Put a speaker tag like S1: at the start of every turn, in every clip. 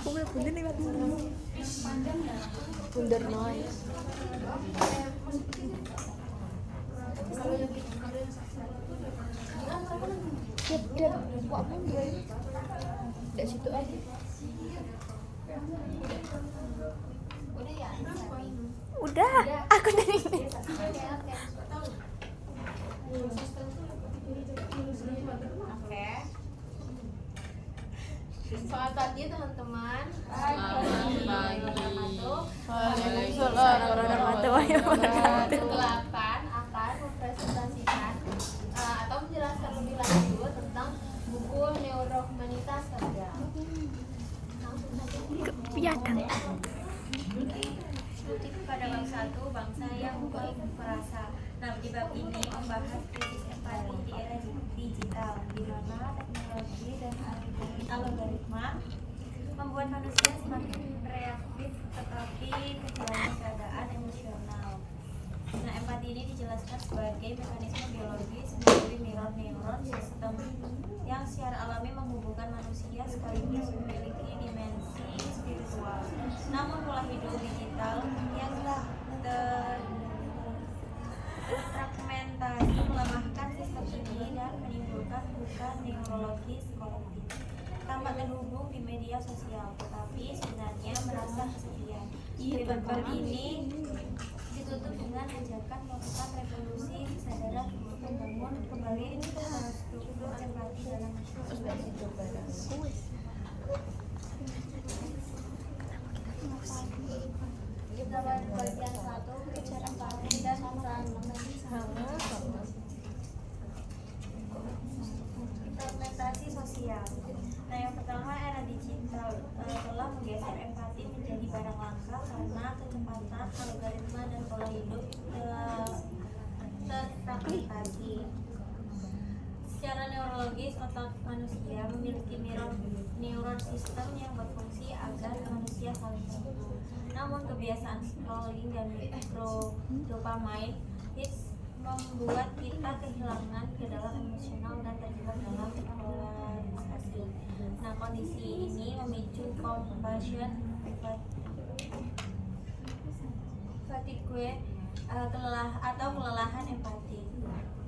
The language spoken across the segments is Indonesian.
S1: Kumel bunder nih bunder noise. Siap dan kok mundur dari situ aja. Udah, aku dari ini.
S2: Oke. Selamat pagi teman-teman.
S1: Waalaikumsalam warahmatullahi wabarakatuh.
S2: 8 akan mempresentasikan atau menjelaskan lebih lanjut tentang buku Neurohumanitas Kerja. Langsung saja.
S1: Piadang.
S2: Kutip pada bab 1, bangsa yang baik merasa. Nah, di bab ini membahas krisis empati di era digital, di mana teknologi dan algoritma membuat manusia semakin reaktif tetapi kehilangan keadaan emosional. Nah, empati ini dijelaskan sebagai mekanisme biologis melalui mirror neuron sistem yang secara alami menghubungkan manusia sekaligus memiliki dimensi spiritual. Namun pola hidup digital yang terfragmentasi melemahkan sistem ini dan menimbulkan luka neurologis kolektif. Tampak terhubung di media sosial, tetapi sebenarnya merasa kesepian. Di bab ini ditutup dengan ajakan melakukan revolusi kesadaran untuk membangun kembali struktur empati dalam masyarakat. Kita pada bagian 1 bicara empati dan peran fragmentasi sosial. Nah, yang pertama, era digital telah menggeser empati menjadi barang langka karena kecepatan algoritma dan pola hidup terfragmentasi. Secara neurologis, otak manusia memiliki neuron sistem yang berfungsi agar manusia saling terhubung. Namun kebiasaan scrolling dan dopamine hits membuat kita kehilangan kedalaman emosional dan terjebak dalam polarisasi. Nah, kondisi ini memicu compassion fatigue atau kelelahan empati.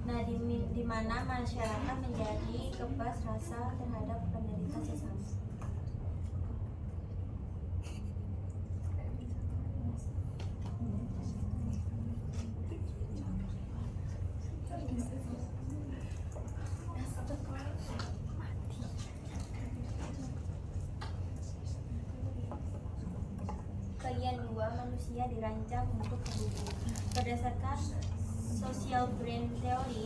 S2: Nah, di mana masyarakat menjadi kebas rasa terhadap penderita sesama. Bagian 2, manusia dirancang untuk terhubung. Berdasarkan social brain theory,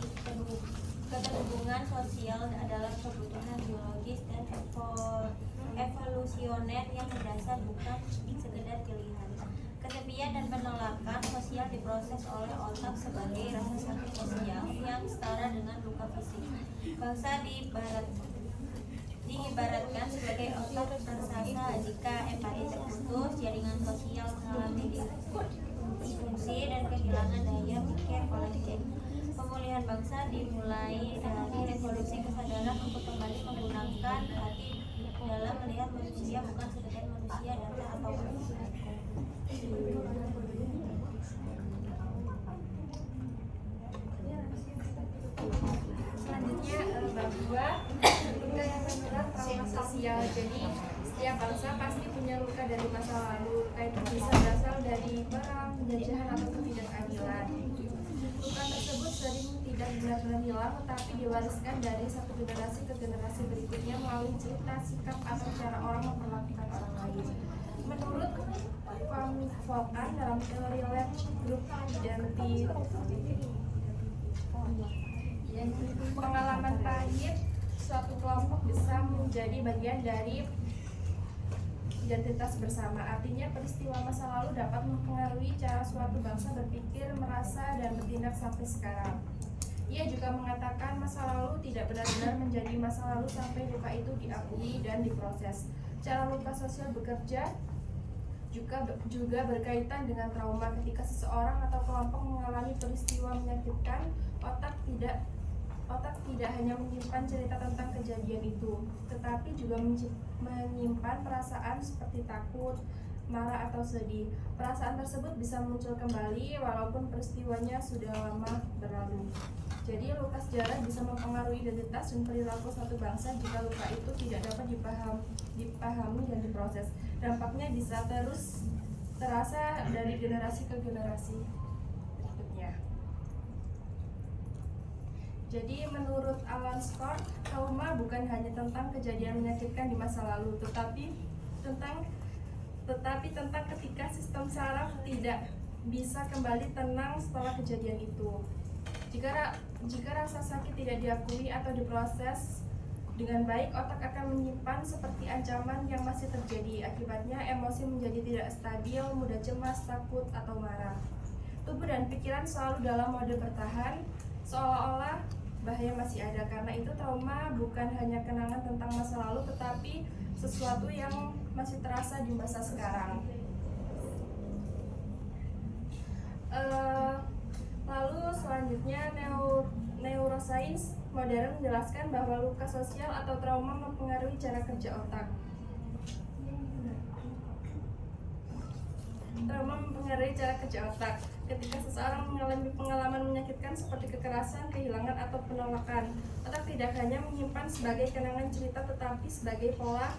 S2: keterhubungan sosial adalah kebutuhan biologis dan evolusioner yang berdasar bukan sekedar pilihan. Kesepian dan penolakan sosial diproses oleh otak sebagai rasa sakit sosial yang setara dengan luka fisik. Bangsa diibaratkan sebagai otak raksasa. Jika empati terputus, jaringan sosial mengalami disfungsi dan kehilangan daya pikir kolektif. Pemulihan bangsa dimulai dari revolusi kesadaran untuk kembali menggunakan hati dalam melihat manusia bukan sekedar manusia, data atau manusia.
S3: Selanjutnya bab 2, luka yang menyerang trauma sosial. Jadi setiap bangsa pasti punya luka dari masa lalu. Luka itu bisa berasal dari perang, penjajahan atau ketidakadilan. Luka tersebut sering tidak benar-benar hilang, tetapi diwariskan dari satu generasi ke generasi berikutnya melalui cerita, sikap, atau cara orang memperlakukan orang lain. Menurut Volkan dalam teori Left Group Identity, pengalaman pahit suatu kelompok bisa menjadi bagian dari identitas bersama. Artinya peristiwa masa lalu dapat mempengaruhi cara suatu bangsa berpikir, merasa, dan bertindak sampai sekarang. Ia juga mengatakan masa lalu tidak benar-benar menjadi masa lalu sampai luka itu diakui dan diproses. Cara luka sosial bekerja juga berkaitan dengan trauma. Ketika seseorang atau kelompok mengalami peristiwa menyakitkan, otak tidak otak tidak hanya menyimpan cerita tentang kejadian itu, tetapi juga menyimpan perasaan seperti takut, marah atau sedih. Perasaan tersebut bisa muncul kembali walaupun peristiwanya sudah lama berlalu. Jadi luka sejarah bisa mempengaruhi identitas dan perilaku suatu bangsa jika luka itu tidak dapat dipahami dan diproses. Dampaknya bisa terus terasa dari generasi ke generasi berikutnya. Jadi menurut Alan Scott, trauma bukan hanya tentang kejadian menyakitkan di masa lalu, tetapi tentang ketika sistem saraf tidak bisa kembali tenang setelah kejadian itu. Jika rasa sakit tidak diakui atau diproses dengan baik, otak akan menyimpan seperti ancaman yang masih terjadi. Akibatnya emosi menjadi tidak stabil, mudah cemas, takut, atau marah. Tubuh dan pikiran selalu dalam mode bertahan, seolah-olah bahaya masih ada. Karena itu trauma bukan hanya kenangan tentang masa lalu, tetapi sesuatu yang masih terasa di masa sekarang. Lalu selanjutnya neurosains modern menjelaskan bahwa luka sosial atau trauma mempengaruhi cara kerja otak. Trauma mempengaruhi cara kerja otak. Ketika seseorang mengalami pengalaman menyakitkan seperti kekerasan, kehilangan, atau penolakan, otak tidak hanya menyimpan sebagai kenangan cerita tetapi sebagai pola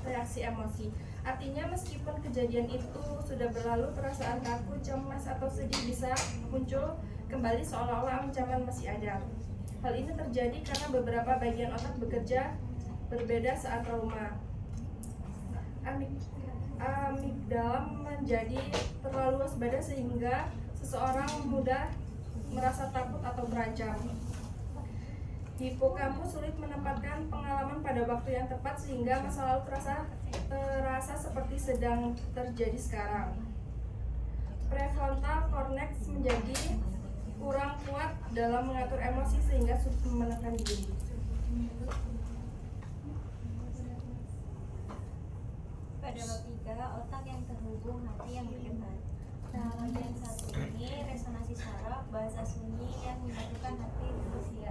S3: reaksi emosi. Artinya meskipun kejadian itu sudah berlalu, perasaan takut, cemas, atau sedih bisa muncul kembali seolah-olah ancaman masih ada. Hal ini terjadi karena beberapa bagian otak bekerja berbeda saat trauma. Amigdala menjadi terlalu waspada sehingga seseorang mudah merasa takut atau terancam. Hipokampus sulit menempatkan pengalaman pada waktu yang tepat sehingga masa lalu terasa seperti sedang terjadi sekarang. Prefrontal cortex menjadi kurang kuat dalam mengatur emosi sehingga sulit menekan diri.
S2: Pada bab 3, otak yang terhubung, hati yang berdebat. Nah, bagian 1 ini resonansi saraf, bahasa sunyi yang menyatukan hati manusia.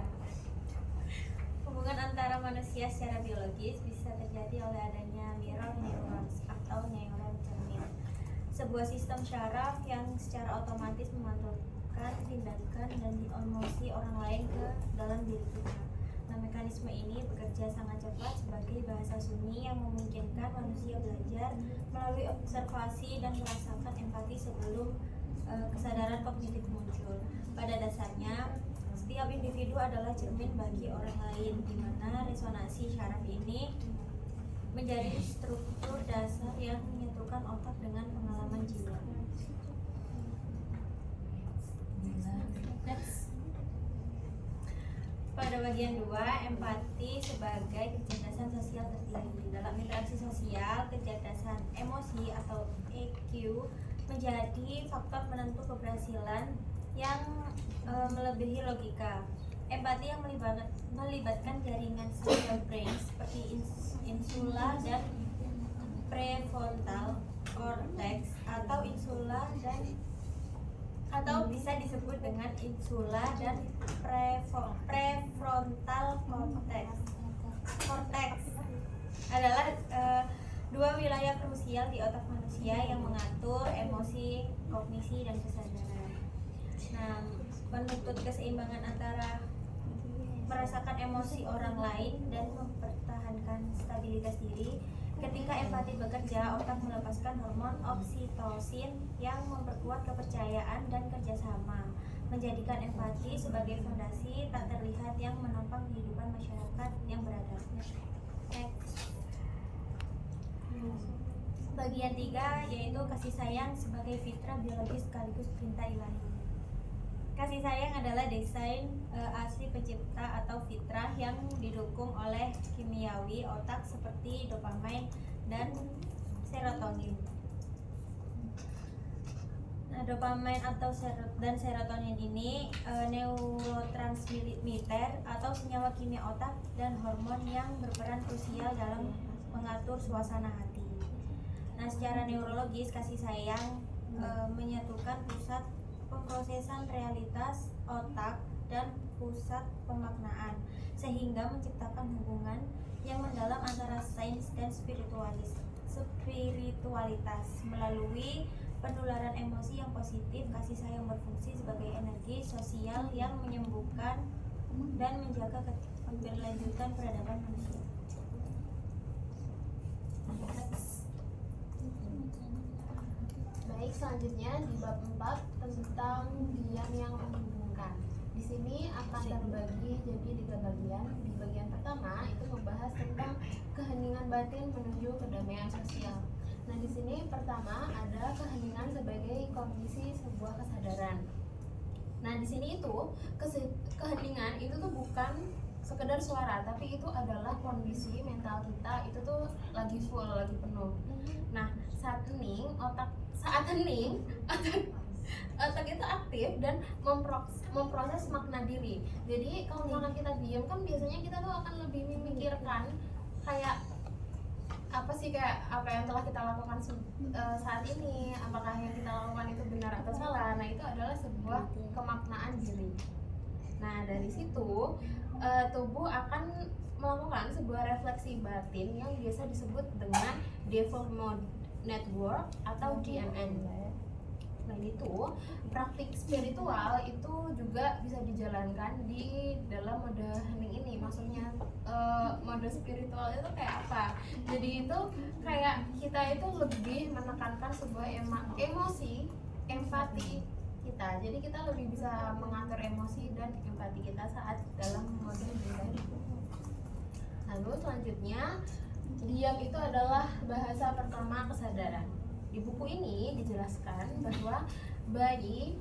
S2: Hubungan antara manusia secara biologis bisa terjadi oleh adanya mirror neurons atau neuron cermin, sebuah sistem syaraf yang secara otomatis memantulkan tindakan dan emosi orang lain ke dalam diri kita. Nah, mekanisme ini bekerja sangat cepat sebagai bahasa sunyi yang memungkinkan manusia belajar melalui observasi dan merasakan empati sebelum kesadaran kognitif muncul. Pada dasarnya, setiap individu adalah cermin bagi orang lain, di mana resonansi syaraf ini menjadi struktur dasar yang menyatukan otak dengan pengalaman jiwa. Pada bagian 2, empati sebagai kecerdasan sosial tertinggi. Dalam interaksi sosial, kecerdasan emosi atau EQ menjadi faktor penentu keberhasilan yang melebihi logika. Empati yang melibatkan jaringan cerebral brain seperti insula dan prefrontal cortex atau bisa disebut dengan insula dan prefrontal cortex adalah dua wilayah krusial di otak manusia yang mengatur emosi, kognisi, dan kesadaran. Nah, menuntut keseimbangan antara merasakan emosi orang lain dan mempertahankan stabilitas diri. Ketika empati bekerja, otak melepaskan hormon oksitosin yang memperkuat kepercayaan dan kerjasama, menjadikan empati sebagai fondasi tak terlihat yang menopang kehidupan masyarakat yang beradab. Bagian 3 yaitu kasih sayang sebagai fitrah biologis sekaligus perintah ilahi. Kasih sayang adalah desain asli pencipta atau fitrah yang didukung oleh kimiawi otak seperti dopamin dan serotonin. Nah, dopamin atau serotonin ini neurotransmitter atau senyawa kimia otak dan hormon yang berperan krusial dalam mengatur suasana hati. Nah, secara neurologis kasih sayang menyatukan pusat pemrosesan realitas otak dan pusat pemaknaan, sehingga menciptakan hubungan yang mendalam antara sains dan spiritualitas melalui penularan emosi yang positif. Kasih sayang berfungsi sebagai energi sosial yang menyembuhkan dan menjaga keberlanjutan peradaban manusia.
S4: Baik, selanjutnya di bab 4 tentang diam yang menghubungkan. Di sini akan terbagi jadi 3 bagian. Di bagian pertama itu membahas tentang keheningan batin menuju kedamaian sosial. Nah, di sini pertama ada keheningan sebagai kondisi sebuah kesadaran. Nah, di sini itu keheningan itu tuh bukan sekedar suara, tapi itu adalah kondisi mental kita itu tuh lagi full, lagi penuh. Nah, saat hening otak itu aktif dan memproses makna diri. Jadi kalau misalkan kita diam kan biasanya kita tuh akan lebih memikirkan kayak apa sih, kayak apa yang telah kita lakukan saat ini, apakah yang kita lakukan itu benar atau salah. Nah, itu adalah sebuah kemaknaan diri. Nah, dari situ tubuh akan melakukan sebuah refleksi batin yang biasa disebut dengan Default Mode Network atau DMN. Nah, itu praktik spiritual itu juga bisa dijalankan di dalam mode hening ini. Maksudnya mode spiritual itu kayak apa? Jadi itu kayak kita itu lebih menekankan sebuah emosi, empati kita. Jadi kita lebih bisa mengatur emosi dan empati kita saat dalam mode hening. Lalu selanjutnya, diam itu adalah bahasa pertama kesadaran. Di buku ini dijelaskan bahwa bayi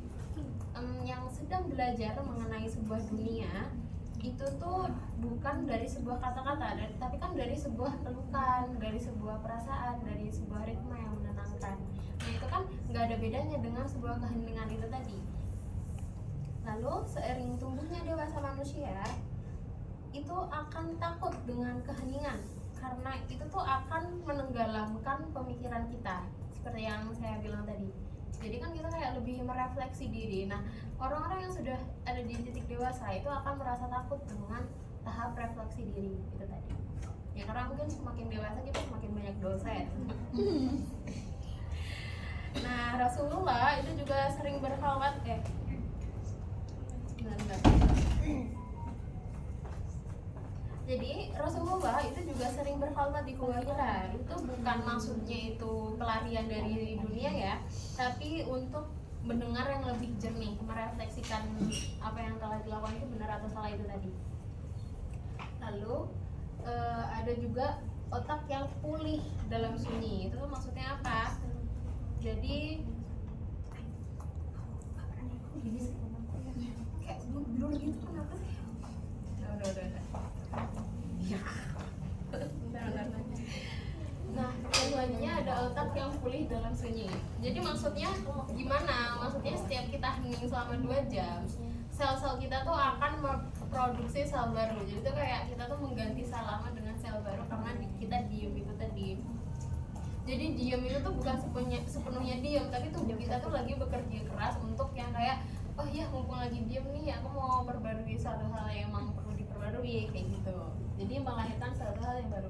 S4: yang sedang belajar mengenai sebuah dunia itu tuh bukan dari sebuah kata-kata, tapi kan dari sebuah pelukan, dari sebuah perasaan, dari sebuah ritme yang menenangkan. Nah, itu kan nggak ada bedanya dengan sebuah keheningan itu tadi. Lalu seiring tumbuhnya dewasa manusia itu akan takut dengan keheningan, karena itu tuh akan menenggelamkan pemikiran kita, seperti yang saya bilang tadi. Jadi kan kita kayak lebih merefleksi diri. Nah, orang-orang yang sudah ada di titik dewasa itu akan merasa takut dengan tahap refleksi diri itu tadi. Ya karena mungkin semakin dewasa kita semakin banyak dosa ya. Nah, Rasulullah itu juga sering berkhalwat Jadi Rasulullah itu juga sering berkhalwat di Gua Hira. Itu bukan maksudnya itu pelarian dari dunia ya, tapi untuk mendengar yang lebih jernih, merefleksikan apa yang telah dilakukan itu benar atau salah itu tadi. Lalu ada juga otak yang pulih dalam sunyi. Itu maksudnya apa? Jadi kayak blur gitu, kenapa sih? Udah. Ya. Nah, selanjutnya ada otak yang pulih dalam sunyi. Jadi maksudnya gimana? Maksudnya setiap kita hening selama 2 jam, sel-sel kita tuh akan memproduksi sel baru. Jadi tuh kayak kita tuh mengganti sel lama dengan sel baru karena kita diem itu tadi. Jadi diem itu tuh bukan sepenuhnya diem, tapi tubuh kita tuh lagi bekerja keras untuk yang kayak, oh iya mumpung lagi diem nih, aku mau perbarui satu hal yang emang perlu diperbarui kayak gitu. Jadi melahirkan satu hal yang baru.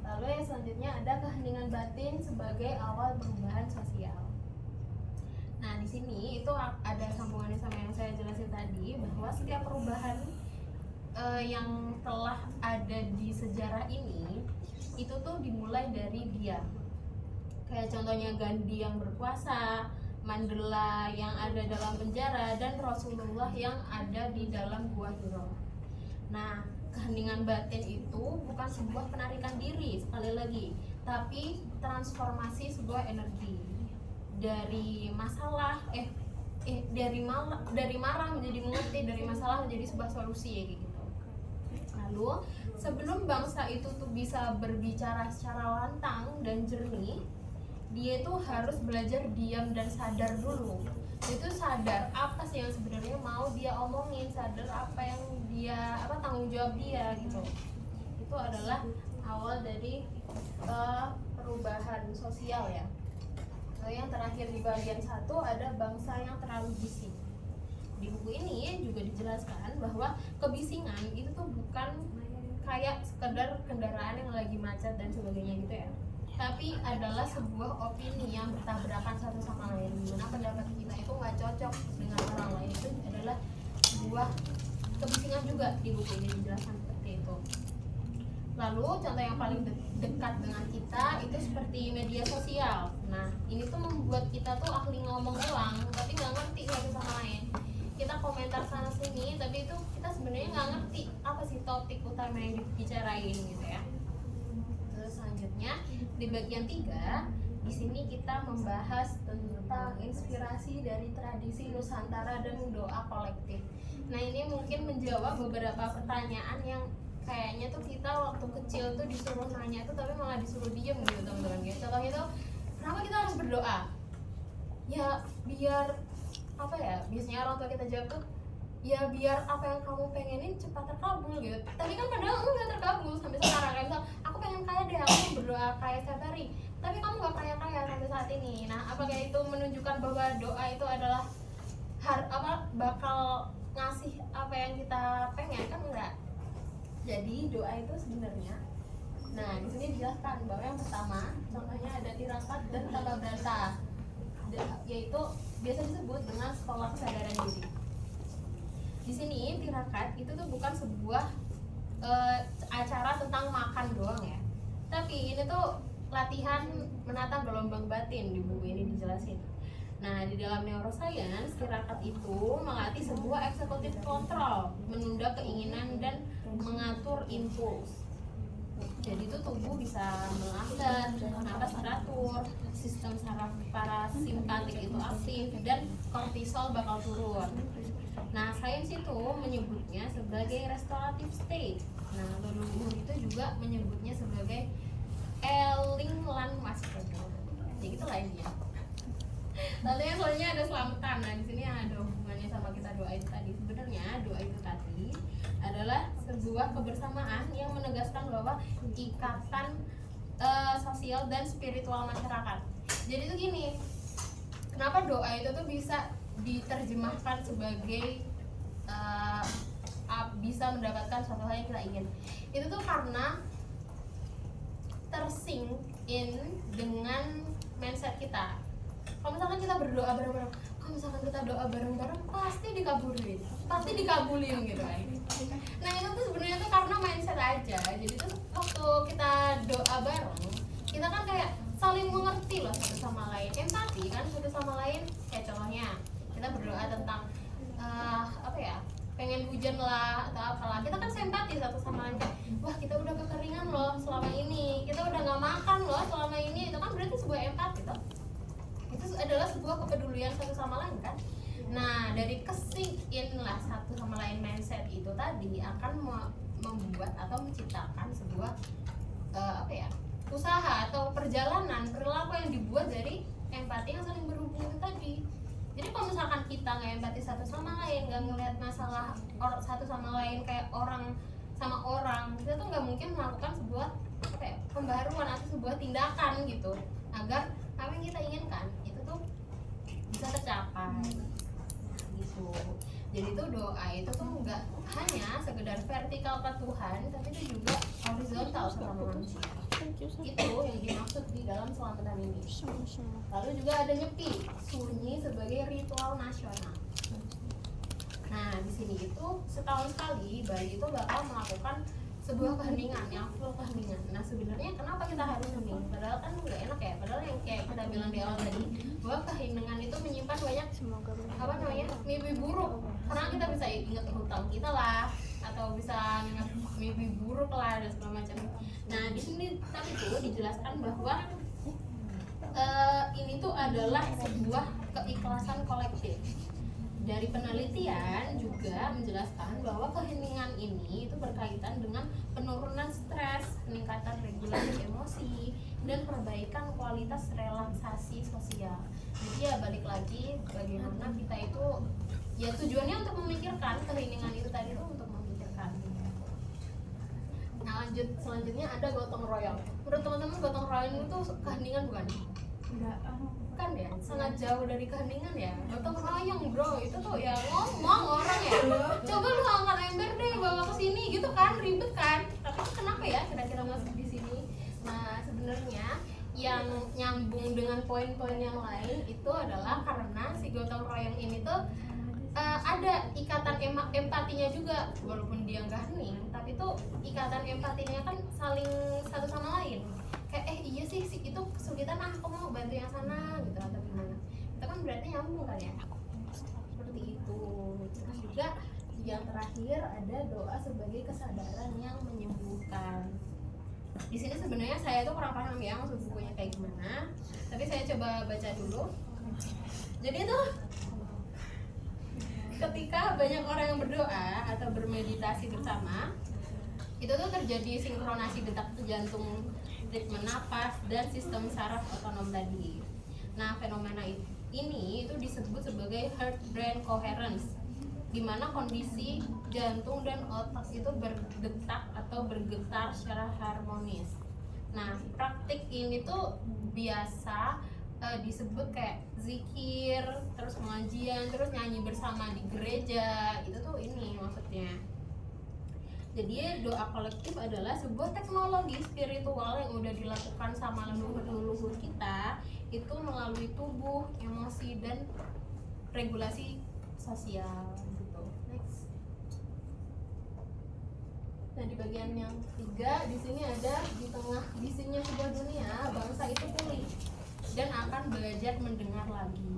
S4: Lalu yang selanjutnya ada keheningan batin sebagai awal perubahan sosial. Nah, di sini itu ada sambungannya sama yang saya jelasin tadi, bahwa setiap perubahan yang telah ada di sejarah ini itu tuh dimulai dari diam. Kayak contohnya Gandhi yang berpuasa, Mandela yang ada dalam penjara, dan Rasulullah yang ada di dalam Gua Hira. Nah, keheningan batin itu bukan sebuah penarikan diri, sekali lagi, tapi transformasi sebuah energi dari masalah dari marah menjadi mengerti, dari masalah menjadi sebuah solusi gitu. Lalu sebelum bangsa itu tuh bisa berbicara secara lantang dan jernih, dia itu harus belajar diam dan sadar dulu. Itu sadar apa sih yang sebenarnya mau dia omongin, sadar apa yang dia tanggung jawab dia gitu. Itu adalah awal dari perubahan sosial ya. Lalu yang terakhir di bagian 1 ada bangsa yang terlalu bising. di buku ini juga dijelaskan bahwa kebisingan itu tuh bukan kayak sekedar kendaraan yang lagi macet dan sebagainya gitu ya, tapi adalah sebuah opini yang bertabrakan satu sama lain, dimana pendapat kita itu nggak cocok dengan orang lain. Itu adalah sebuah kebisingan juga, di buku ini dijelaskan seperti itu. Lalu contoh yang paling dekat dengan kita itu seperti media sosial. Nah ini tuh membuat kita tuh ahli ngomong doang tapi nggak ngerti satu sama lain. Kita komentar sana sini tapi itu kita sebenarnya nggak ngerti apa sih topik utama yang dibicarain gitu ya. Terus selanjutnya di bagian 3 di sini kita membahas tentang inspirasi dari tradisi Nusantara dan doa kolektif. Nah ini mungkin menjawab beberapa pertanyaan yang kayaknya tuh kita waktu kecil tuh disuruh nanya tuh tapi malah disuruh diem gitu teman-teman ya. Contohnya tuh kenapa kita harus berdoa? Ya biar apa ya, biasanya orang tua kita jawab tuh ya biar apa yang kamu pengenin cepat terkabul gitu. Tapi kan padahal enggak terkabul sampai sekarang. Kayak misal aku pengen kaya deh, aku mau berdoa kaya setiap hari, tapi kamu gak kaya-kaya sampai saat ini. Nah apakah itu menunjukkan bahwa doa itu adalah bakal ngasih apa yang kita pengen? Kan enggak. Jadi doa itu sebenarnya, nah di sini dijelaskan bahwa yang pertama contohnya ada tirakat dan tata berata, yaitu biasa disebut dengan sekolah kesadaran diri. Di sini tirakat itu tuh bukan sebuah acara tentang makan doang ya, tapi ini tuh latihan menata gelombang batin. Di buku ini dijelasin. Nah di dalam neuroscience tirakat itu melatih sebuah eksekutif kontrol, menunda keinginan dan mengatur impuls. Jadi itu tubuh bisa melambat, napas teratur, sistem saraf parasimpatik itu aktif, dan kortisol bakal turun. Nah sains itu menyebutnya sebagai restorative state. Nah leluhur itu juga menyebutnya sebagai Ellingland-Maskell. Ya gitu lah ini ya. Lalu yang selanjutnya ada selamatan. Nah di sini ada hubungannya sama kita doa itu tadi. Sebenarnya doa itu tadi adalah sebuah kebersamaan yang menegaskan bahwa ikatan sosial dan spiritual masyarakat. Jadi itu gini, kenapa doa itu tuh bisa diterjemahkan sebagai bisa mendapatkan suatu hal yang kita ingin. Itu tuh karena tersink in dengan mindset kita. Kalau misalkan kita berdoa bareng-bareng, kalau misalkan kita doa bareng-bareng pasti dikabulin gitu kan. Nah itu tuh sebenarnya tuh karena mindset aja. Jadi tuh waktu kita doa bareng, kita kan kayak saling mengerti loh satu sama lain, empati kan satu sama lain. Kayak contohnya kita berdoa tentang apa ya, pengen hujan lah atau apalah, kita kan simpati satu sama lain kayak, wah kita udah kekeringan loh selama ini, kita udah nggak makan loh selama ini. Itu kan berarti sebuah empati toh. Itu adalah sebuah kepedulian satu sama lain kan. Nah dari kesink-in lah satu sama lain mindset itu tadi akan membuat atau menciptakan sebuah apa ya, usaha atau perjalanan perilaku yang dibuat dari empati yang saling berhubung itu tadi. Jadi kalau misalkan kita nggak empati satu sama lain, nggak ngelihat masalah satu sama lain kayak orang sama orang, kita tuh nggak mungkin melakukan sebuah apa ya, pembaruan atau sebuah tindakan gitu agar apa yang kita inginkan itu tuh bisa tercapai. Nah, gitu. Jadi itu doa itu tuh nggak hanya sekedar vertikal ke Tuhan, tapi itu juga horizontal sama manusia. Itu yang dimaksud di dalam selamatan ini. Lalu juga ada nyepi, sunyi sebagai ritual nasional. Nah di sini itu setahun sekali bayi itu bakal melakukan sebuah keheningan yang full keheningan. Nah sebenarnya kenapa kita harus hening? Padahal kan nggak enak ya. Padahal yang kayak kita bilang di awal tadi bahwa keheningan itu menyimpan banyak apa namanya, mimpi buruk. Karena kita bisa ingat hutang kita lah, atau bisa ingat mimpi buruk lah dan segala macam. Nah di sini tapi tuh dijelaskan bahwa ini tuh adalah sebuah keikhlasan kolektif. Dari penelitian juga menjelaskan bahwa keheningan ini itu berkaitan dengan penurunan stres, peningkatan regulasi emosi, dan perbaikan kualitas relaksasi sosial. Jadi ya balik lagi bagaimana kita itu ya tujuannya untuk memikirkan keheningan itu tadi itu untuk memikirkan. Nah selanjutnya ada gotong royong. Menurut teman-teman gotong royong itu keheningan bukan? kan ya sangat jauh dari keheningan ya. Gotong royong bro, itu tuh ya ngomong orang ya, coba lu angkat ember deh bawa ke sini gitu kan, ribet kan. Tapi kenapa ya kira-kira masuk di sini? Nah sebenarnya yang nyambung dengan poin-poin yang lain itu adalah karena si gotong royong ini tuh ada ikatan empatinya juga, walaupun dia nggak hening, tapi tuh ikatan empatinya kan saling satu sama lain. Kayak iya sih itu kesulitan, aku mau bantu yang sana gitu atau gimana. Itu kan berarti nyambung kan ya. Seperti itu. Terus juga yang terakhir ada doa sebagai kesadaran yang menyembuhkan. Di sini sebenarnya saya tuh kurang paham ya maksud bukunya kayak gimana, tapi saya coba baca dulu. Jadi tuh ketika banyak orang yang berdoa atau bermeditasi bersama, itu tuh terjadi sinkronasi detak jantung, ritme napas, dan sistem saraf otonom tadi. Nah, fenomena ini itu disebut sebagai heart-brain coherence, di mana kondisi jantung dan otak itu berdetak atau bergetar secara harmonis. Nah, praktik ini tuh biasa disebut kayak zikir, terus pengajian, terus nyanyi bersama di gereja, itu tuh ini maksudnya. Jadi doa kolektif adalah sebuah teknologi spiritual yang udah dilakukan sama leluhur-leluhur kita, itu melalui tubuh, emosi, dan regulasi sosial gitu. Next. Nah di bagian yang ketiga di sini ada di tengah bisinya sebuah dunia, bangsa itu pulih dan akan belajar mendengar lagi.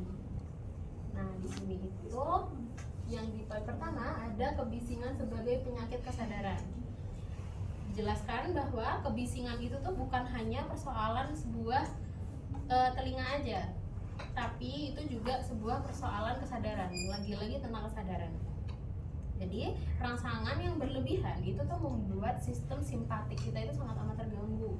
S4: Nah di sini itu yang di poin pertama ada kebisingan sebagai penyakit kesadaran. Jelaskan bahwa kebisingan itu tuh bukan hanya persoalan sebuah telinga aja, tapi itu juga sebuah persoalan kesadaran. Lagi-lagi tentang kesadaran. Jadi rangsangan yang berlebihan itu tuh membuat sistem simpatik kita itu sangat amat terganggu.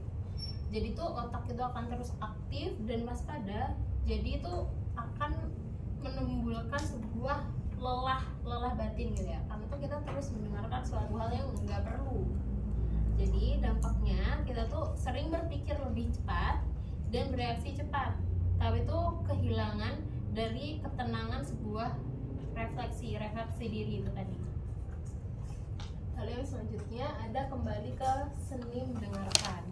S4: Jadi tuh otak itu akan terus aktif dan waspada. Jadi itu akan menimbulkan sebuah lelah batin gitu ya. Karena tuh kita terus mendengarkan suatu hal yang nggak perlu. Jadi dampaknya kita tuh sering berpikir lebih cepat dan bereaksi cepat. Tapi itu kehilangan dari ketenangan sebuah refleksi diri itu tadi. Lalu yang selanjutnya ada kembali ke seni mendengarkan.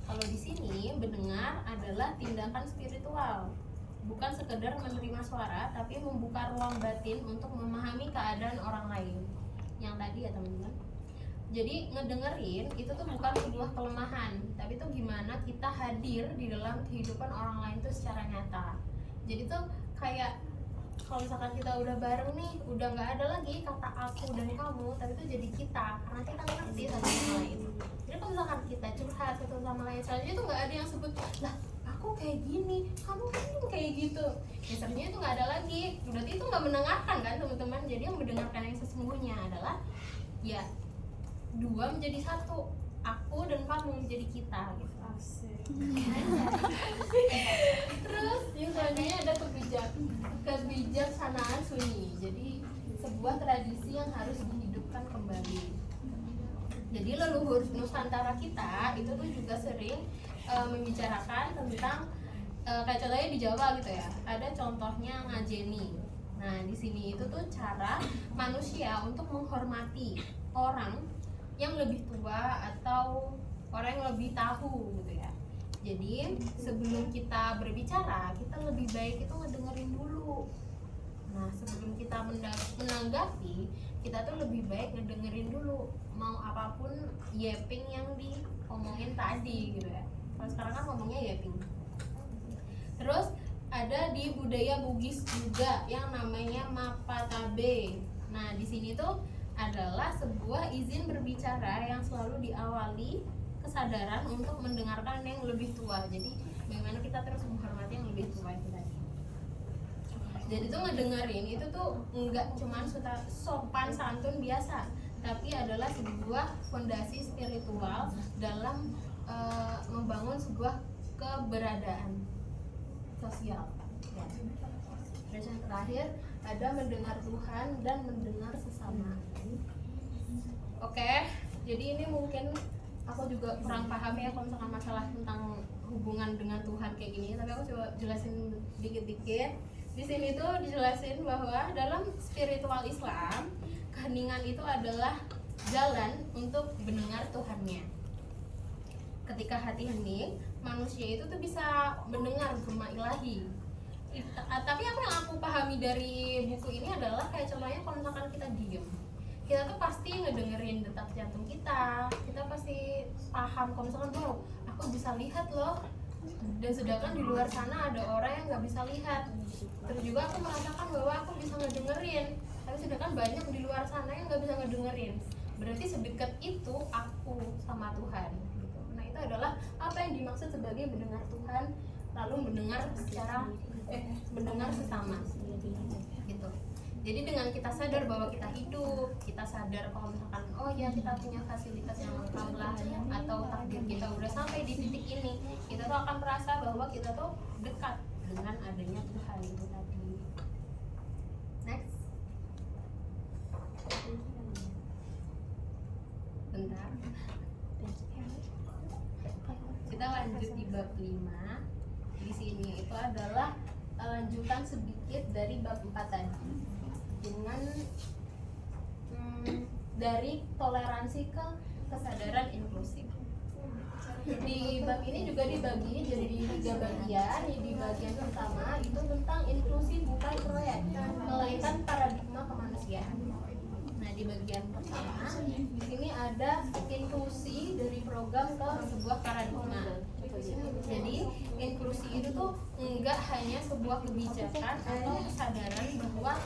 S4: Kalau di sini mendengar adalah tindakan spiritual, bukan sekedar menerima suara, tapi membuka ruang batin untuk memahami keadaan orang lain. Yang tadi ya teman-teman. Jadi ngedengerin itu tuh bukan sebuah kelemahan, tapi tuh gimana kita hadir di dalam kehidupan orang lain tuh secara nyata. Jadi tuh kayak kalau misalkan kita udah bareng nih, udah nggak ada lagi kata aku dan kamu, tapi itu jadi kita, karena kita ngerti satu sama lain. Jadi kalau misalkan kita curhat satu sama lain, selanjutnya itu nggak ada yang sebut lah aku kayak gini, kamu kan kayak gitu. Ya sebenarnya itu nggak ada lagi. Berarti itu nggak mendengarkan kan teman-teman. Jadi yang mendengarkan yang sesungguhnya adalah ya dua menjadi satu, aku dan kamu menjadi kita gitu. Terus yang selanjutnya ada kebijaksanaan sunyi. Jadi sebuah tradisi yang harus dihidupkan kembali. Jadi leluhur Nusantara kita itu tuh juga sering membicarakan tentang kayak contohnya di Jawa gitu ya. Ada contohnya ngajeni. Nah di sini itu tuh cara manusia untuk menghormati orang yang lebih tua atau orang yang lebih tahu gitu ya. Jadi sebelum kita berbicara, kita lebih baik itu ngedengerin dulu. Nah sebelum kita menanggapi, kita tuh lebih baik ngedengerin dulu. Mau apapun yeping yang diomongin tadi gitu ya. Kalau sekarang kan ngomongnya yeping. Terus ada di budaya Bugis juga yang namanya mapatabe. Nah di sini tuh adalah sebuah izin berbicara yang selalu diawali kesadaran untuk mendengarkan yang lebih tua. Jadi bagaimana kita terus menghormati yang lebih tua itu tadi. Jadi tuh ngedengerin itu tuh enggak cuma sopan santun biasa, tapi adalah sebuah fondasi spiritual dalam membangun sebuah keberadaan sosial. Ya. Terus yang terakhir ada mendengar Tuhan dan mendengar sesama. Oke, jadi ini mungkin aku juga kurang paham ya kalau misalkan masalah tentang hubungan dengan Tuhan kayak gini, tapi aku coba jelasin dikit-dikit. Di sini tuh dijelasin bahwa dalam spiritual Islam, keheningan itu adalah jalan untuk mendengar Tuhannya. Ketika hati hening, manusia itu tuh bisa mendengar gema ilahi. Tapi apa yang aku pahami dari buku ini adalah kayak contohnya kalau misalkan kita diem, kita tuh pasti ngedengerin detak jantung kita pasti paham kalau misalkan wow, aku bisa lihat loh, dan sedangkan di luar sana ada orang yang nggak bisa lihat. Terus juga aku merasakan bahwa aku bisa ngedengerin, tapi sedangkan banyak di luar sana yang nggak bisa ngedengerin. Berarti sedekat itu aku sama Tuhan gitu. Nah itu adalah apa yang dimaksud sebagai mendengar Tuhan, lalu mendengar mendengar sesama gitu. Jadi dengan kita sadar bahwa kita hidup, kita sadar kalau misalkan oh ya kita punya fasilitas yang lengkap lah, atau takdir kita udah sampai di titik ini, kita tuh akan merasa bahwa kita tuh dekat dengan adanya Tuhan itu tadi. Next. Bentar. Kita lanjut di bab 5. Di sini itu adalah lanjutan sedikit dari bab 4 tadi, dengan dari toleransi ke kesadaran inklusif. Di bab ini juga dibagi jadi 3 bagian. Di bagian pertama itu tentang inklusi bukan proyek, melainkan paradigma kemanusiaan. Nah di bagian pertama di sini ada inklusi dari program ke sebuah paradigma. Jadi inklusi itu tuh enggak hanya sebuah kebijakan atau kesadaran bahwa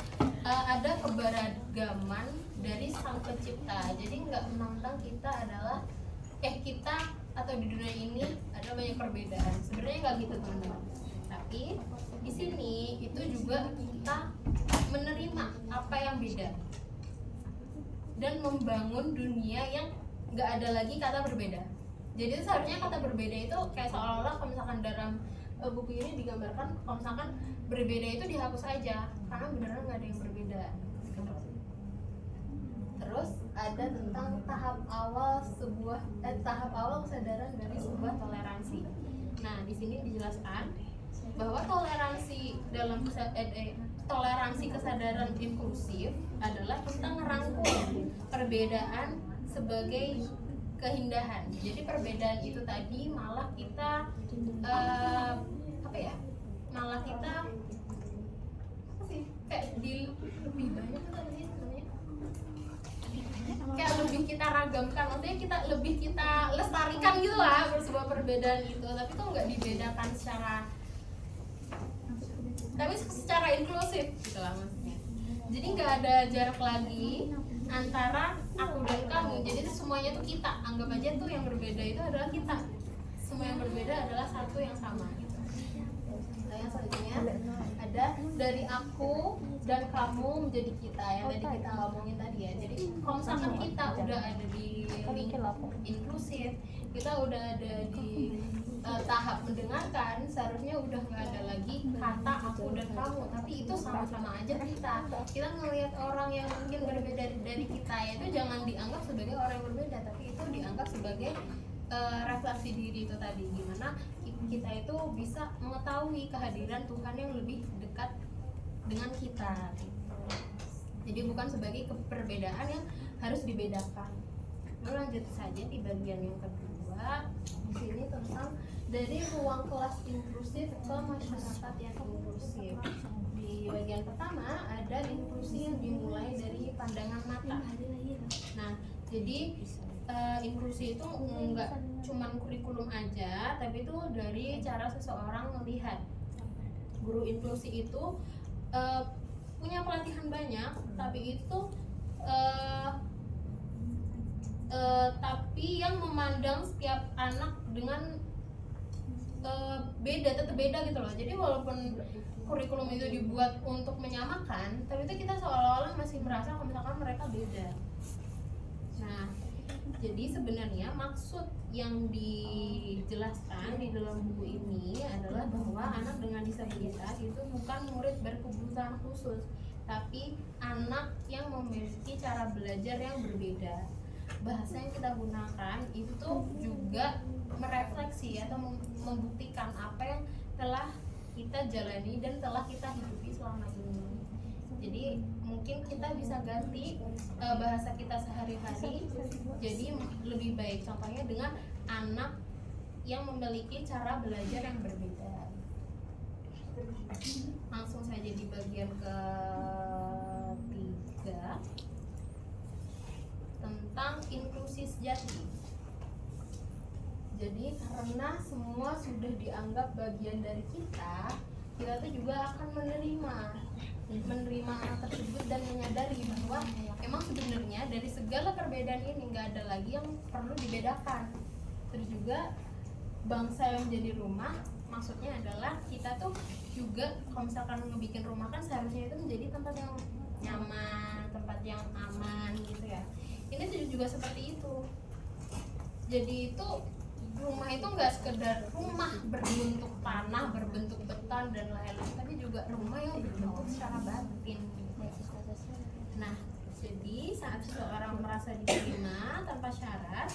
S4: ada keberagaman dari sang pencipta. Jadi enggak memandang kita adalah kita atau di dunia ini ada banyak perbedaan. Sebenarnya enggak gitu teman-teman. Tapi di sini itu juga kita menerima apa yang beda dan membangun dunia yang enggak ada lagi kata berbeda. Jadi seharusnya kata berbeda itu kayak seolah-olah kalau misalkan dalam buku ini digambarkan kalau misalkan berbeda itu dihapus aja karena beneran nggak ada yang berbeda. Terus ada tentang tahap awal kesadaran dari sebuah toleransi. Nah di sini dijelaskan bahwa toleransi dalam toleransi kesadaran inklusif adalah tentang merangkul perbedaan sebagai keindahan. Jadi perbedaan itu tadi malah kita malah kita kayak lebih banyak tuh tadi namanya, kayak lebih kita ragamkan, maksudnya kita lestarikan gitu lah sebuah perbedaan itu, tapi tuh nggak dibedakan secara inklusif gitu lah maksudnya. Jadi nggak ada jarak lagi antara aku dan kamu, jadi semuanya tuh kita, anggap aja tuh yang berbeda itu adalah kita, semua yang berbeda adalah satu yang sama gitu. Nah yang selanjutnya ada dari aku dan kamu menjadi kita, yang tadi kita ngomongin tadi ya. Jadi kalau misalkan kita udah ada di lingkup inklusif, kita udah ada di tahap mendengarkan, seharusnya udah nggak ada lagi kata aku dan kamu, tapi itu sama-sama aja kita ngelihat orang yang mungkin berbeda dari kita itu jangan dianggap sebagai orang yang berbeda, tapi itu dianggap sebagai refleksi diri itu tadi, gimana kita itu bisa mengetahui kehadiran Tuhan yang lebih dekat dengan kita gitu. Jadi bukan sebagai perbedaan yang harus dibedakan. Lalu lanjut saja di bagian yang kedua. Di sini tentang dari ruang kelas inklusif ke masyarakat yang inklusif. Di bagian pertama ada inklusi yang dimulai dari pandangan mata. Nah, jadi inklusi itu enggak cuman kurikulum aja, tapi itu dari cara seseorang melihat. Guru inklusi itu punya pelatihan banyak, tapi itu tapi yang memandang setiap anak dengan tetap beda gitu loh. Jadi walaupun kurikulum itu dibuat untuk menyamakan, tapi itu kita seolah-olah masih merasa kalau misalkan mereka beda. Nah, jadi sebenarnya maksud yang dijelaskan di dalam buku ini adalah bahwa anak dengan disabilitas itu bukan murid berkebutuhan khusus, tapi anak yang memiliki cara belajar yang berbeda. bahasa yang kita gunakan itu tuh juga merefleksi atau membuktikan apa yang telah kita jalani dan telah kita hidupi selama ini. Jadi mungkin kita bisa ganti bahasa kita sehari-hari jadi lebih baik, contohnya dengan anak yang memiliki cara belajar yang berbeda. Langsung saja di bagian ketiga tentang inklusi sejati. Jadi karena semua sudah dianggap bagian dari kita tuh juga akan menerima anak tersebut dan menyadari bahwa emang sebenarnya dari segala perbedaan ini nggak ada lagi yang perlu dibedakan. Terus juga bangsa yang jadi rumah, maksudnya adalah kita tuh juga kalau misalkan ngebikin rumah kan seharusnya itu menjadi tempat yang nyaman, tempat yang aman gitu ya. Ini juga seperti itu. Jadi itu rumah itu nggak sekedar rumah berbentuk tanah, berbentuk beton dan lain-lain, tapi juga rumah yang berbentuk secara batin. Nah, jadi saat seseorang merasa diterima tanpa syarat,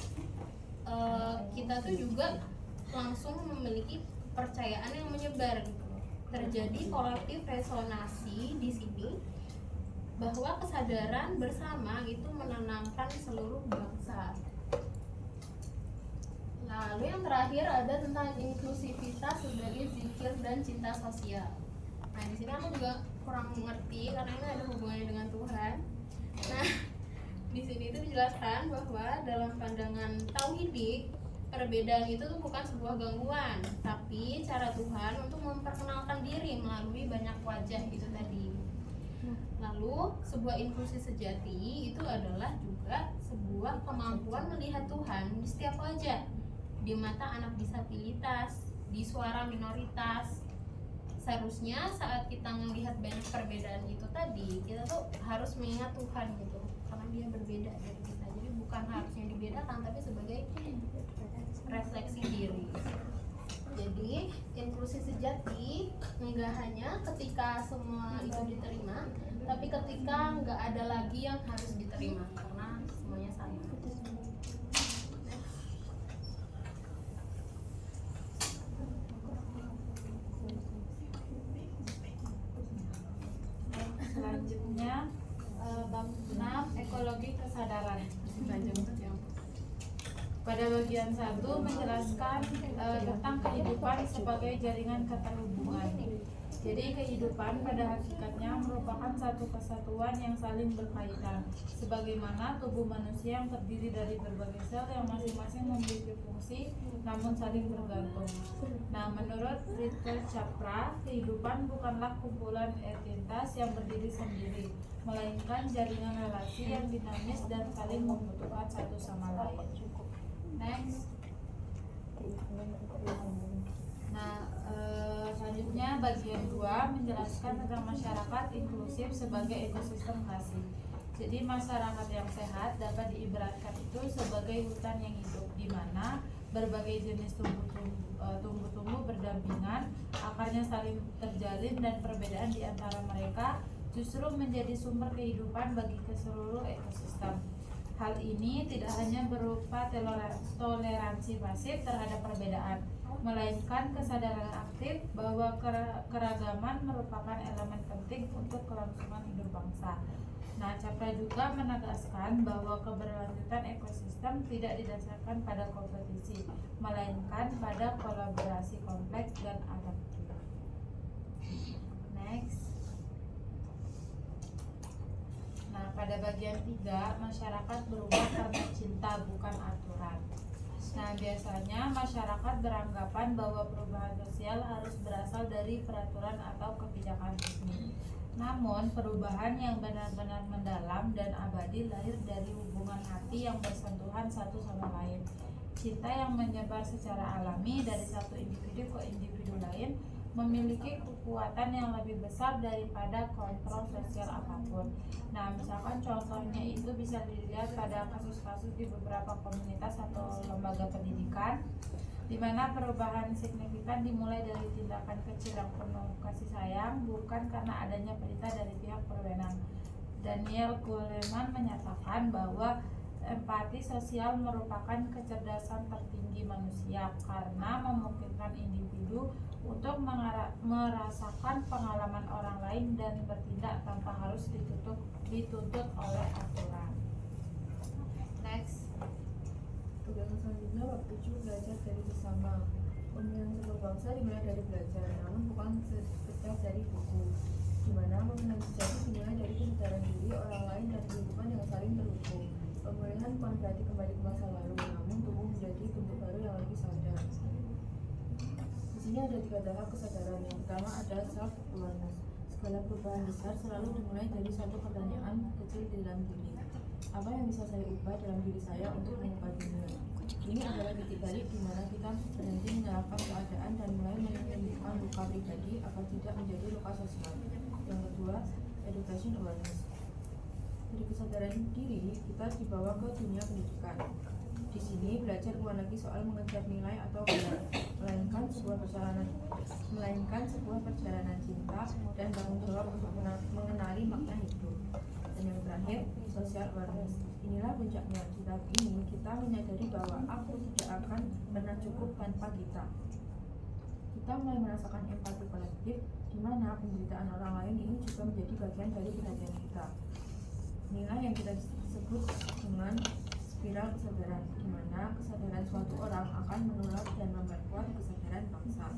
S4: kita tuh juga langsung memiliki kepercayaan yang menyebar gitu. Terjadi kolektif resonansi di sini bahwa kesadaran bersama itu menenangkan seluruh bangsa. Lalu yang terakhir ada tentang inklusivitas sebagai zikir dan cinta sosial. Nah di sini aku juga kurang mengerti karena ini ada hubungannya dengan Tuhan. Nah di sini itu dijelaskan bahwa dalam pandangan tauhidik perbedaan itu tuh bukan sebuah gangguan, tapi cara Tuhan untuk memperkenalkan diri melalui banyak wajah itu tadi. Lalu sebuah inklusi sejati itu adalah juga sebuah kemampuan melihat Tuhan di setiap wajah, di mata anak disabilitas, di suara minoritas. Seharusnya saat kita melihat banyak perbedaan itu tadi, kita tuh harus mengingat Tuhan gitu, karena dia berbeda dari kita. Jadi bukan harusnya dibedakan, tapi sebagai refleksi diri. Jadi inklusi sejati nggak hanya ketika semua itu diterima, tapi ketika nggak ada lagi yang harus diterima karena semuanya sama.
S5: Selanjutnya bab 6 ekologi kesadaran. Pada bagian 1 menjelaskan tentang kehidupan sebagai jaringan keterhubungan. Jadi kehidupan pada hakikatnya merupakan satu kesatuan yang saling berkaitan. Sebagaimana tubuh manusia yang terdiri dari berbagai sel yang masing-masing memiliki fungsi namun saling bergantung. Nah, menurut Ritva Chopra, kehidupan bukanlah kumpulan entitas yang berdiri sendiri, melainkan jaringan relasi yang dinamis dan saling membutuhkan satu sama lain. Next. Nah, selanjutnya bagian 2 menjelaskan tentang masyarakat inklusif sebagai ekosistem kasih. Jadi masyarakat yang sehat dapat diibaratkan itu sebagai hutan yang hidup, di mana berbagai jenis tumbuh-tumbuh berdampingan, akarnya saling terjalin dan perbedaan di antara mereka justru menjadi sumber kehidupan bagi seluruh ekosistem. Hal ini tidak hanya berupa toleransi pasif terhadap perbedaan, melainkan kesadaran aktif bahwa keragaman merupakan elemen penting untuk kelangsungan hidup bangsa. Nah, Chopra juga menegaskan bahwa keberlanjutan ekosistem tidak didasarkan pada kompetisi, melainkan pada kolaborasi kompleks dan adaptif. Next. Nah, pada bagian 3, masyarakat berubah karena cinta bukan aturan. Nah, biasanya masyarakat beranggapan bahwa perubahan sosial harus berasal dari peraturan atau kebijakan resmi. Namun, perubahan yang benar-benar mendalam dan abadi lahir dari hubungan hati yang bersentuhan satu sama lain. Cinta yang menyebar secara alami dari satu individu ke individu lain memiliki kekuatan yang lebih besar daripada kontrol sosial apapun. Nah, misalkan contohnya itu bisa dilihat pada kasus-kasus di beberapa komunitas atau lembaga pendidikan, di mana perubahan signifikan dimulai dari tindakan kecil yang penuh kasih sayang, bukan karena adanya perintah dari pihak berwenang. Daniel Goleman menyatakan bahwa empati sosial merupakan kecerdasan tertinggi manusia karena memungkinkan individu untuk merasakan pengalaman orang lain dan bertindak tanpa harus dituntut oleh aturan.
S4: Next.
S1: Tugas selanjutnya bab 7 belajar dari sesama. Pemilihan sebuah bangsa dimulai dari belajar, namun bukan sekedar dari buku, di mana pemilihan sejati dimulai dari kesadaran diri orang lain dan kehidupan yang saling terhubung. Pemulihan bukan berarti kembali ke masa lalu, namun tumbuh menjadi bentuk baru yang lebih sadar. Di sini ada 3 tahap kesadaran. Yang pertama ada self awareness. Segala perubahan besar selalu dimulai dari satu pertanyaan kecil di dalam diri. Apa yang bisa saya ubah dalam diri saya untuk mengubah dunia? Ini adalah titik balik di mana kita berhenti menyalahkan keadaan dan mulai menyembuhkan luka pribadi agar tidak menjadi luka sosial. Yang kedua, education awareness. Dari kesadaran diri, kita dibawa ke dunia pendidikan. Di sini belajar bukan lagi soal mengejar nilai atau gelar, melainkan sebuah perjalanan cinta dan tanggung jawab untuk mengenali makna hidup. Dan yang terakhir, social awareness. Inilah puncaknya. Di tahap ini kita menyadari bahwa aku tidak akan pernah cukup tanpa kita. Kita mulai merasakan empati kolektif, di mana penderitaan orang lain ini juga menjadi bagian dari perhatian kita. Inilah yang kita sebut dengan spiral kesadaran, di mana kesadaran suatu orang akan menular dan memperkuat kesadaran bangsa.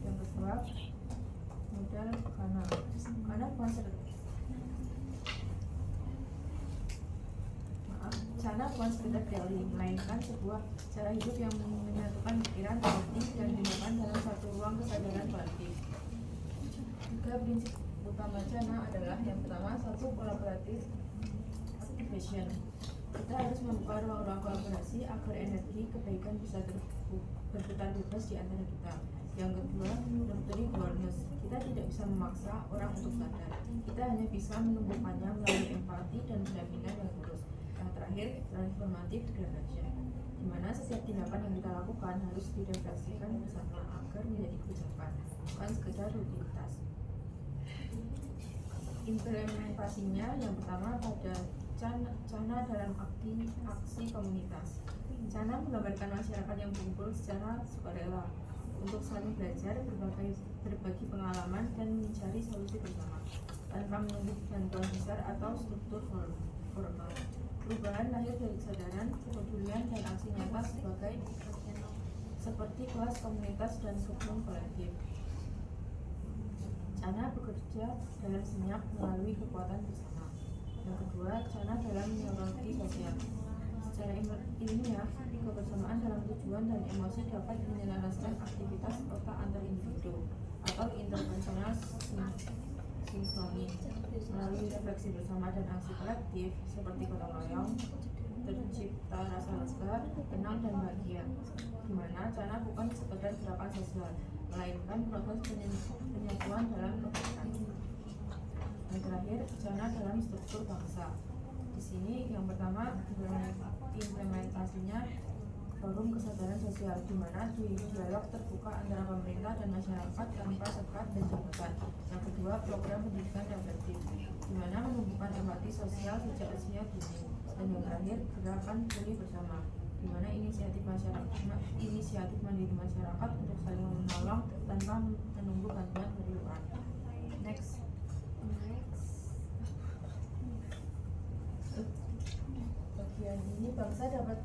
S1: Yang kedua, modal Kana. Kana bukan sekedar teori, melainkan sebuah cara hidup yang menyatukan pikiran, hati, dan tindakan dalam satu ruang kesadaran kolektif. 3 prinsip utama Kana adalah yang pertama, satu kolaboratif activation. Kita harus membuka ruang-ruang kolaborasi agar energi kebaikan bisa berputar bebas di antara kita. Yang kedua, nurturing awareness. Kita tidak bisa memaksa orang untuk sadar. Kita hanya bisa menumbuhkannya melalui empati dan pendampingan yang lurus. Yang terakhir, transformative degradation, di mana setiap tindakan yang kita lakukan harus direfleksikan bersama agar menjadi kebijakan, bukan sekedar rutinitas. Implementasinya yang pertama pada Kana dalam aksi komunitas. Kana menggambarkan masyarakat yang berkumpul secara sukarela untuk saling belajar, berbagi pengalaman, dan mencari solusi bersama tanpa menunggu bantuan besar atau struktur formal. Perubahan lahir dari kesadaran, kepedulian, dan aksi nyata seperti kelas komunitas dan kebun kolektif. Kana bekerja dalam senyap melalui kekuatan bersama. Yang kedua, Kana dalam neurologi sosial. Secara ilmiah, kebersamaan dalam tujuan dan emosi dapat menyelaraskan aktivitas otak antar individu atau interpersonal sinkroni. Melalui refleksi bersama dan aksi kolektif seperti gotong royong, tercipta rasa lega, tenang, dan bahagia, di mana Kana bukan sekedar gerakan sosial, melainkan proses penyatuan dalam kehidupan. Yang terakhir, Kana dalam struktur bangsa. Di sini yang pertama, implementasinya forum kesadaran sosial, di mana dialog terbuka antara pemerintah dan masyarakat tanpa sekat dan jabatan. Yang kedua, program pendidikan reflektif, di mana menumbuhkan empati sosial sejak usia dini. Dan yang terakhir, gerakan pulih bersama, di mana inisiatif mandiri masyarakat untuk saling menolong tanpa menunggu bantuan dari luar. Next. Bagian ini bangsa dapat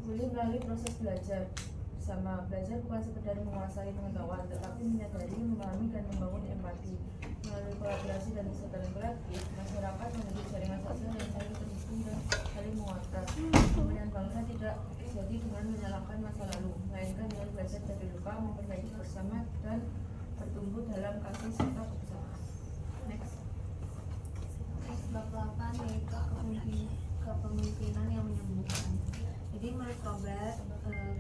S1: pulih melalui proses belajar bersama. Belajar bukan sekedar menguasai pengetahuan, tetapi menyadari, memahami, dan membangun empati. Melalui kolaborasi dan kesadaran kolektif, masyarakat membentuk jaringan sosial yang saling terhubung dan saling menguatkan. Pemulihan bangsa tidak terjadi dengan menyalahkan masa lalu, melainkan dengan belajar dari luka, memperbaiki bersama, dan bertumbuh dalam kasih serta kebersamaan. Next.
S4: Bab 8 yaitu kepemimpinan yang menyembuhkan. Jadi menurut Robert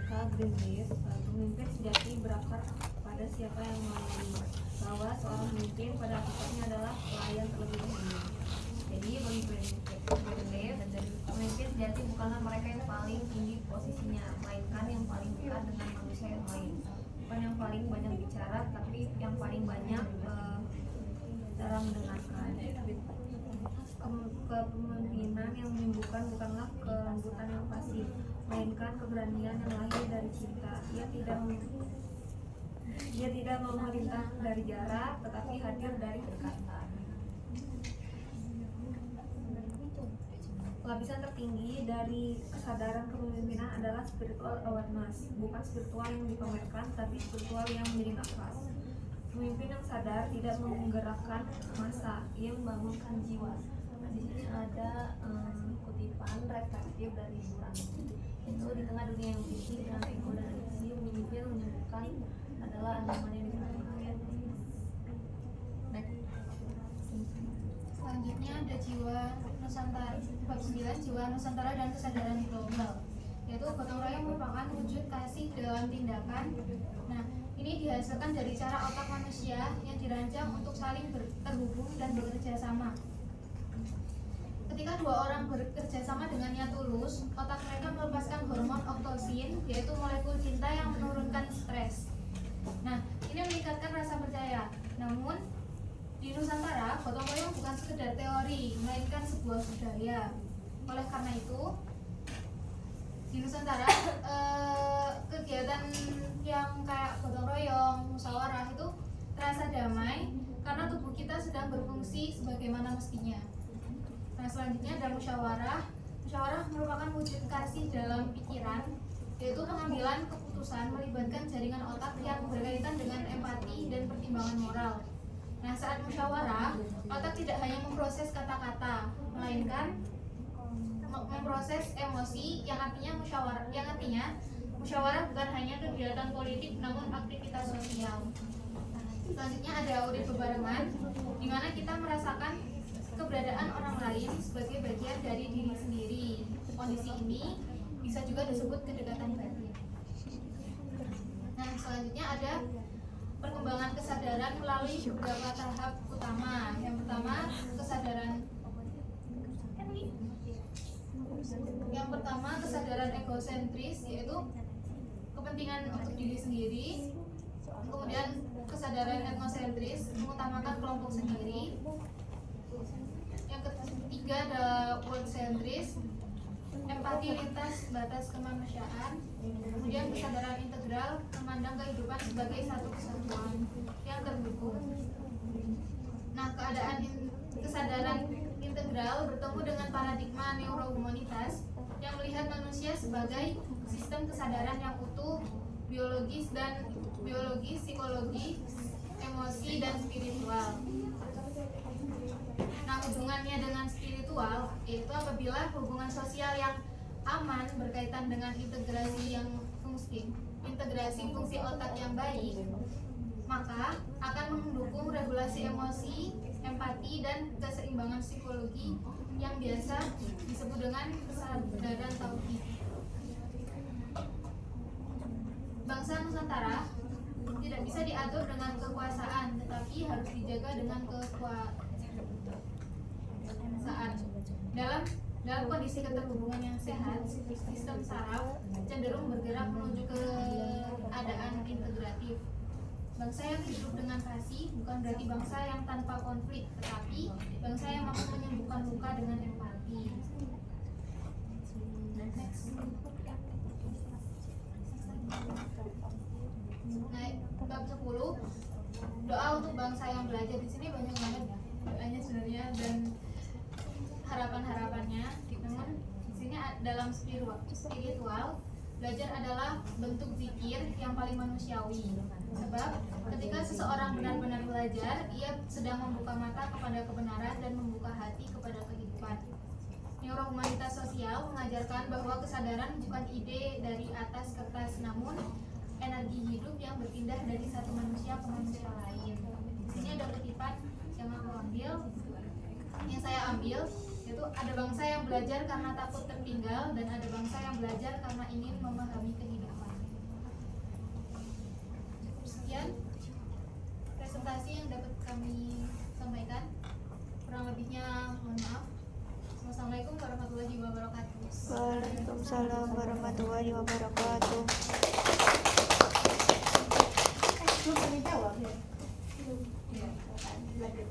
S4: K. Greenleaf, pemimpin sejati berakar pada siapa yang melayani, bahwa seorang pemimpin pada hakikatnya adalah pelayan terlebih dahulu. Jadi bagi Greenleaf, pemimpin sejati bukanlah mereka yang paling tinggi posisinya, melainkan yang paling dekat dengan manusia yang lain.
S2: bukan yang paling banyak bicara, tapi yang paling banyak cara mendengarkan. Kepemimpinan yang menyembuhkan bukanlah kelembutan yang pasif, melainkan keberanian yang lahir dari cinta. Dia tidak memerintah dari jarak, tetapi hadir dari dekatan. Lapisan tertinggi dari kesadaran kepemimpinan adalah spiritual awareness, bukan spiritual yang dipamerkan, tapi spiritual yang menjadi nafas. Pemimpin yang sadar tidak menggerakkan massa, ia membangunkan jiwa. Nah, di sini ada kutipan reflektif dari Buran. Itu di tengah dunia yang fisik dengan ego dan adiksi, pemimpin menyembuhkan adalah andaman yang diperlukan. Next.
S3: Selanjutnya ada jiwa Nusantara, bab 9, jiwa Nusantara dan kesadaran global, yaitu gotong royong merupakan wujud kasih dalam tindakan. Nah, ini dihasilkan dari cara otak manusia yang dirancang untuk saling terhubung dan bekerja sama. Ketika dua orang bekerja sama dengan niat tulus, otak mereka melepaskan hormon oktosin, yaitu molekul cinta yang menurunkan stres. Nah, ini meningkatkan rasa percaya. Namun, di Nusantara, gotong royong bukan sekedar teori, melainkan sebuah budaya. Oleh karena itu, di Nusantara, kegiatan yang kayak gotong royong, musyawarah itu terasa damai karena tubuh kita sedang berfungsi sebagaimana mestinya. Nah, selanjutnya ada musyawarah. Musyawarah merupakan wujud kasih dalam pikiran, yaitu pengambilan keputusan melibatkan jaringan otak yang berkaitan dengan empati dan pertimbangan moral. Nah, saat musyawarah, otak tidak hanya memproses kata-kata, melainkan memproses emosi, yang artinya musyawarah bukan hanya kegiatan politik namun aktivitas sosial. Selanjutnya ada audit bebarengan, di mana kita merasakan keberadaan orang lain sebagai bagian dari diri sendiri. Kondisi ini bisa juga disebut kedekatan batin. Nah, selanjutnya ada perkembangan kesadaran melalui beberapa tahap utama. Yang pertama, kesadaran egosentris, yaitu kepentingan untuk diri sendiri. Kemudian kesadaran etnosentris, mengutamakan kelompok sendiri. Yang ketiga ada world-sentris, empati lintas batas kemanusiaan. Kemudian kesadaran integral, memandang kehidupan sebagai satu kesatuan yang terhubung. Nah, kesadaran integral bertemu dengan paradigma neurohumanitas yang melihat manusia sebagai sistem kesadaran yang utuh, biologis, psikologi, emosi, dan spiritual. Nah, hubungannya dengan spiritual yaitu apabila hubungan sosial yang aman berkaitan dengan integrasi fungsi otak yang baik, maka akan mendukung regulasi emosi, empati, dan keseimbangan psikologi yang biasa disebut dengan kesadaran tauhid. Bangsa Nusantara tidak bisa diatur dengan kekuasaan, tetapi harus dijaga dengan kekuasaan. Dalam kondisi keterhubungan yang sehat, sistem saraf cenderung bergerak menuju ke keadaan integratif. Bangsa yang hidup dengan kasih bukan berarti bangsa yang tanpa konflik, tetapi bangsa yang mampu menyembuhkan luka dengan empati. Nah, bab 10, doa untuk bangsa yang belajar. Di sini banyak banget doanya sebenarnya dan harapan-harapannya. Namun di sini dalam spiritual, belajar adalah bentuk zikir yang paling manusiawi. Sebab ketika seseorang benar-benar belajar, ia sedang membuka mata kepada kebenaran dan membuka hati kepada kehidupan. Neurohumanitas sosial mengajarkan bahwa kesadaran bukan ide dari atas kertas, namun energi hidup yang berpindah dari satu manusia ke manusia lain. Di sini ada kutipan yang saya ambil, yaitu ada bangsa yang belajar karena takut tertinggal dan ada bangsa yang belajar karena ingin memahami kehidupan. Sekian presentasi yang dapat kami sampaikan. Kurang lebihnya mohon maaf. Wassalamualaikum warahmatullahi wabarakatuh.
S6: Waalaikumsalam warahmatullahi wabarakatuh.
S4: Lanjut.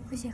S6: Wis ya.